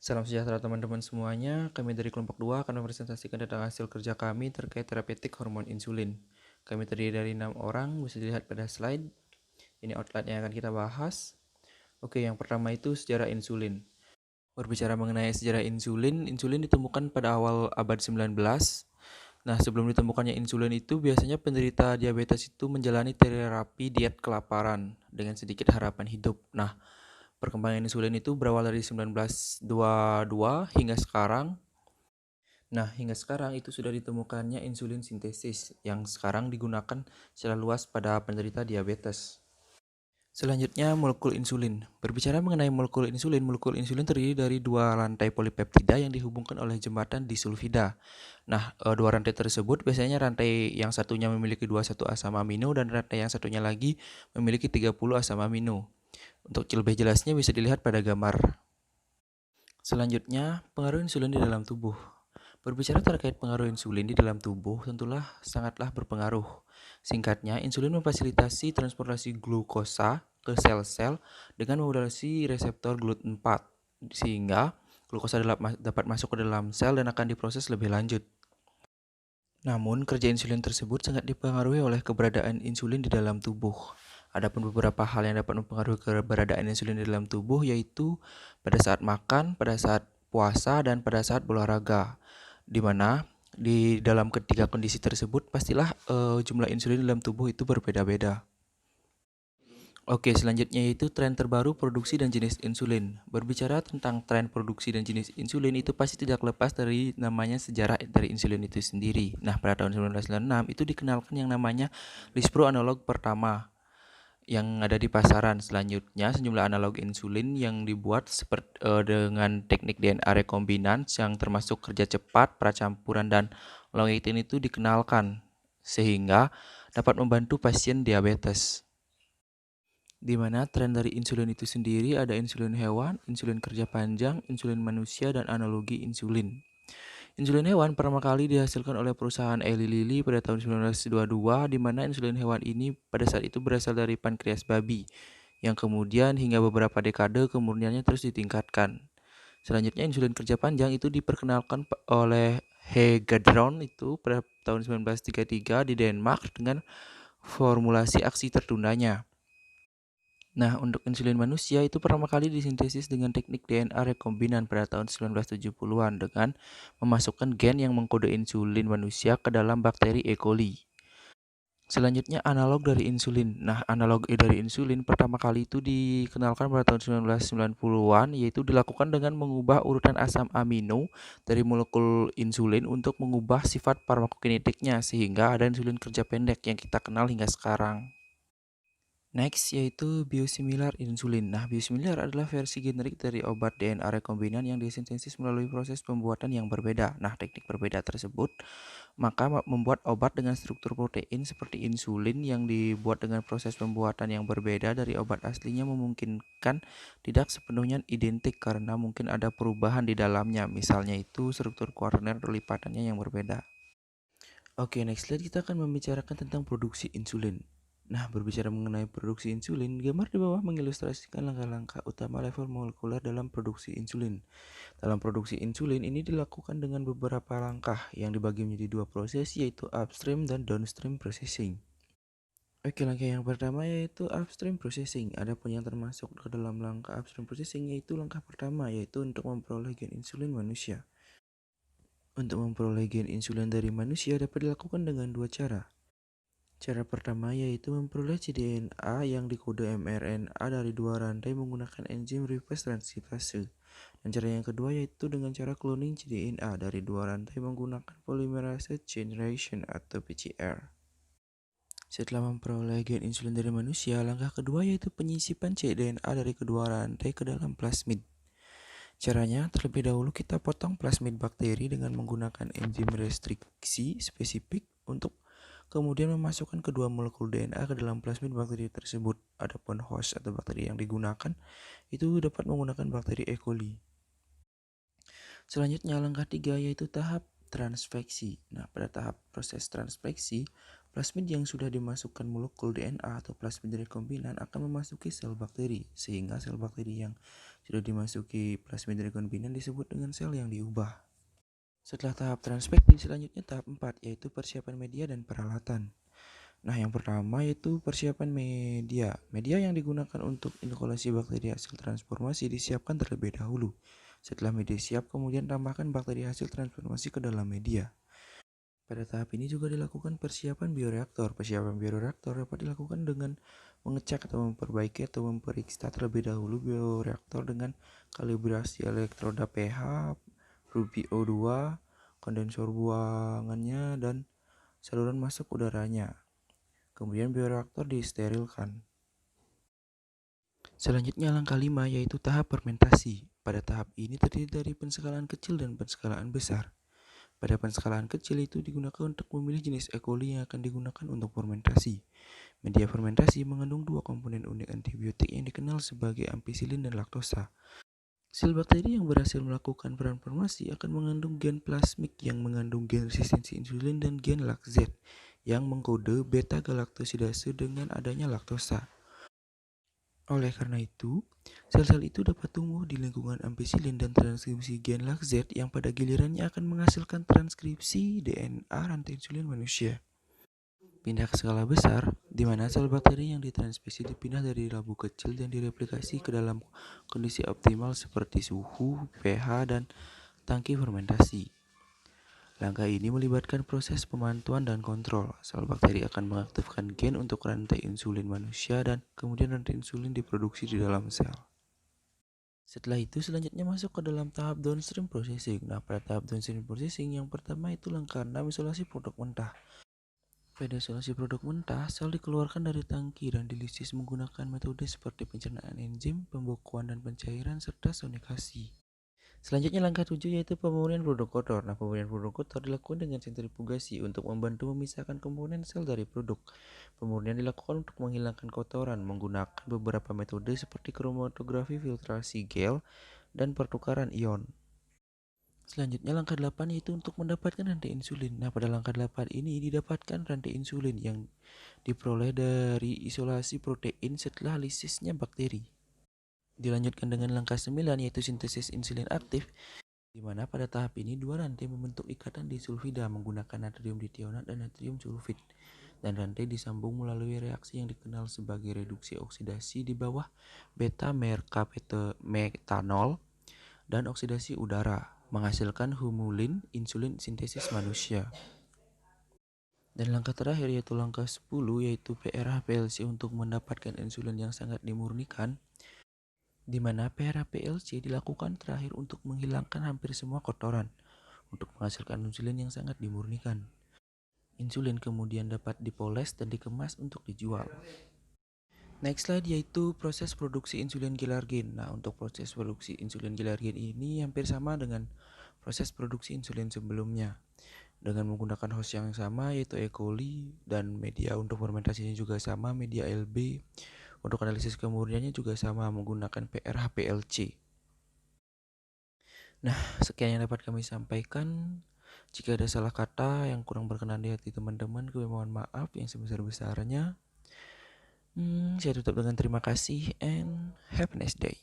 Salam sejahtera teman-teman semuanya. Kami dari kelompok 2 akan mempresentasikan tentang hasil kerja kami terkait terapeutik hormon insulin. Kami terdiri dari 6 orang, bisa dilihat pada slide. Ini outline yang akan kita bahas. Oke, yang pertama itu sejarah insulin. Berbicara mengenai sejarah insulin, insulin ditemukan pada awal abad 19. Nah, sebelum ditemukannya insulin itu biasanya penderita diabetes itu menjalani terapi diet kelaparan dengan sedikit harapan hidup. Nah, perkembangan insulin itu berawal dari 1922 hingga sekarang. Nah, hingga sekarang itu sudah ditemukannya insulin sintesis yang sekarang digunakan secara luas pada penderita diabetes. Selanjutnya, molekul insulin. Berbicara mengenai molekul insulin terdiri dari dua rantai polipeptida yang dihubungkan oleh jembatan disulfida. Nah, dua rantai tersebut biasanya rantai yang satunya memiliki 21 asam amino dan rantai yang satunya lagi memiliki 30 asam amino. Untuk lebih jelasnya bisa dilihat pada gambar. Selanjutnya, pengaruh insulin di dalam tubuh. Berbicara terkait pengaruh insulin di dalam tubuh, tentulah sangatlah berpengaruh. Singkatnya, insulin memfasilitasi transportasi glukosa ke sel-sel dengan memodulasi reseptor GLUT4, sehingga glukosa dapat masuk ke dalam sel dan akan diproses lebih lanjut. Namun, kerja insulin tersebut sangat dipengaruhi oleh keberadaan insulin di dalam tubuh. Adapun beberapa hal yang dapat mempengaruhi keberadaan insulin di dalam tubuh yaitu pada saat makan, pada saat puasa, dan pada saat berolahraga. Di mana di dalam ketiga kondisi tersebut pastilah jumlah insulin dalam tubuh itu berbeda-beda. Oke, selanjutnya yaitu tren terbaru produksi dan jenis insulin. Berbicara tentang tren produksi dan jenis insulin itu pasti tidak lepas dari namanya sejarah dari insulin itu sendiri. Nah, pada tahun 1996 itu dikenalkan yang namanya Lispro analog pertama yang ada di pasaran. Selanjutnya, sejumlah analog insulin yang dibuat dengan teknik DNA rekombinan yang termasuk kerja cepat, pracampuran, dan long acting itu dikenalkan sehingga dapat membantu pasien diabetes. Di mana tren dari insulin itu sendiri ada insulin hewan, insulin kerja panjang, insulin manusia, dan analogi insulin. Insulin hewan pertama kali dihasilkan oleh perusahaan Eli Lilly pada tahun 1922, di mana insulin hewan ini pada saat itu berasal dari pankreas babi, yang kemudian hingga beberapa dekade kemudiannya terus ditingkatkan. Selanjutnya insulin kerja panjang itu diperkenalkan oleh Hegedron itu pada tahun 1933 di Denmark dengan formulasi aksi tertundanya. Nah, untuk insulin manusia itu pertama kali disintesis dengan teknik DNA rekombinan pada tahun 1970-an dengan memasukkan gen yang mengkode insulin manusia ke dalam bakteri E. coli. Selanjutnya analog dari insulin. Nah, analog dari insulin pertama kali itu dikenalkan pada tahun 1990-an yaitu dilakukan dengan mengubah urutan asam amino dari molekul insulin untuk mengubah sifat farmakokinetiknya sehingga ada insulin kerja pendek yang kita kenal hingga sekarang. Next yaitu biosimilar insulin. Nah, biosimilar adalah versi generik dari obat DNA rekombinan yang disintesis melalui proses pembuatan yang berbeda. Nah, teknik berbeda tersebut maka membuat obat dengan struktur protein seperti insulin yang dibuat dengan proses pembuatan yang berbeda dari obat aslinya memungkinkan tidak sepenuhnya identik karena mungkin ada perubahan di dalamnya. Misalnya itu struktur kuarner lipatannya yang berbeda. Oke, next slide kita akan membicarakan tentang produksi insulin. Nah, berbicara mengenai produksi insulin, gambar di bawah mengilustrasikan langkah-langkah utama level molekuler dalam produksi insulin. Dalam produksi insulin ini dilakukan dengan beberapa langkah yang dibagi menjadi dua proses yaitu upstream dan downstream processing. Oke, langkah yang pertama yaitu upstream processing. Adapun yang termasuk ke dalam langkah upstream processing yaitu langkah pertama yaitu untuk memperoleh gen insulin manusia. Untuk memperoleh gen insulin dari manusia dapat dilakukan dengan dua cara. Cara pertama yaitu memperoleh cDNA yang dikode mRNA dari dua rantai menggunakan enzim reverse transkriptase. Dan cara yang kedua yaitu dengan cara cloning cDNA dari dua rantai menggunakan polymerase chain reaction atau PCR. Setelah memperoleh gen insulin dari manusia, langkah kedua yaitu penyisipan cDNA dari kedua rantai ke dalam plasmid. Caranya, terlebih dahulu kita potong plasmid bakteri dengan menggunakan enzim restriksi spesifik untuk kemudian memasukkan kedua molekul DNA ke dalam plasmid bakteri tersebut. Adapun host atau bakteri yang digunakan itu dapat menggunakan bakteri E. coli. Selanjutnya langkah 3 yaitu tahap transfeksi. Nah, pada tahap proses transfeksi, plasmid yang sudah dimasukkan molekul DNA atau plasmid rekombinan akan memasuki sel bakteri, sehingga sel bakteri yang Sudah dimasuki plasmid rekombinan disebut dengan sel yang diubah. Setelah tahap transfeksi, selanjutnya tahap 4, yaitu persiapan media dan peralatan. Nah, yang pertama yaitu persiapan media. Media yang digunakan untuk inokulasi bakteri hasil transformasi disiapkan terlebih dahulu. Setelah media siap, kemudian tambahkan bakteri hasil transformasi ke dalam media. Pada tahap ini juga dilakukan persiapan bioreaktor. Persiapan bioreaktor dapat dilakukan dengan mengecek atau memperbaiki atau memeriksa terlebih dahulu bioreaktor dengan kalibrasi elektroda pH, Ruby O2, kondensor buangannya, dan saluran masuk udaranya. Kemudian bioreaktor disterilkan. Selanjutnya langkah 5 yaitu tahap fermentasi. Pada tahap ini terdiri dari penskalaan kecil dan penskalaan besar. Pada penskalaan kecil itu digunakan untuk memilih jenis E. coli yang akan digunakan untuk fermentasi. Media fermentasi mengandung dua komponen unik antibiotik yang dikenal sebagai ampicillin dan laktosa. Sel bakteri yang berhasil melakukan transformasi akan mengandung gen plasmid yang mengandung gen resistensi insulin dan gen LACZ yang mengkode beta-galaktosidase dengan adanya laktosa. Oleh karena itu, sel-sel itu dapat tumbuh di lingkungan ampicillin dan transkripsi gen LACZ yang pada gilirannya akan menghasilkan transkripsi DNA rantai insulin manusia. Pindah ke skala besar, di mana sel bakteri yang ditransmisi dipindah dari labu kecil dan direplikasi ke dalam kondisi optimal seperti suhu, pH, dan tangki fermentasi. Langkah ini melibatkan proses pemantauan dan kontrol. Sel bakteri akan mengaktifkan gen untuk rantai insulin manusia dan kemudian rantai insulin diproduksi di dalam sel. Setelah itu selanjutnya masuk ke dalam tahap downstream processing. Nah, pada tahap downstream processing yang pertama itu langkah 6 isolasi produk mentah. Pada isolasi produk mentah, sel dikeluarkan dari tangki dan dilisis menggunakan metode seperti pencernaan enzim, pembekuan dan pencairan, serta sonikasi. Selanjutnya langkah 7 yaitu pemurnian produk kotor. Nah, pemurnian produk kotor dilakukan dengan sentrifugasi untuk membantu memisahkan komponen sel dari produk. Pemurnian dilakukan untuk menghilangkan kotoran menggunakan beberapa metode seperti kromatografi, filtrasi gel, dan pertukaran ion. Selanjutnya langkah 8 yaitu untuk mendapatkan rantai insulin. Nah, pada langkah 8 ini didapatkan rantai insulin yang diperoleh dari isolasi protein setelah lisisnya bakteri. Dilanjutkan dengan langkah 9 yaitu sintesis insulin aktif, di mana pada tahap ini dua rantai membentuk ikatan disulfida menggunakan natrium ditionat dan natrium sulfid, dan rantai disambung melalui reaksi yang dikenal sebagai reduksi oksidasi di bawah beta-mercaptanol dan oksidasi udara, menghasilkan humulin insulin sintesis manusia. Dan langkah terakhir yaitu langkah 10 yaitu PRH-PLC untuk mendapatkan insulin yang sangat dimurnikan, di mana PRH-PLC dilakukan terakhir untuk menghilangkan hampir semua kotoran untuk menghasilkan insulin yang sangat dimurnikan. Insulin kemudian dapat dipoles dan dikemas untuk dijual. Next slide yaitu proses produksi insulin Gilargin. Nah, untuk proses produksi insulin Gilargin ini hampir sama dengan proses produksi insulin sebelumnya, dengan menggunakan host yang sama yaitu E. coli, dan media untuk fermentasinya juga sama, media LB. Untuk analisis kemurniannya juga sama menggunakan PRH-PLC. Nah, sekian yang dapat kami sampaikan. Jika ada salah kata yang kurang berkenan di hati teman-teman, kami mohon maaf yang sebesar-besarnya. Saya tutup dengan terima kasih and have a nice day.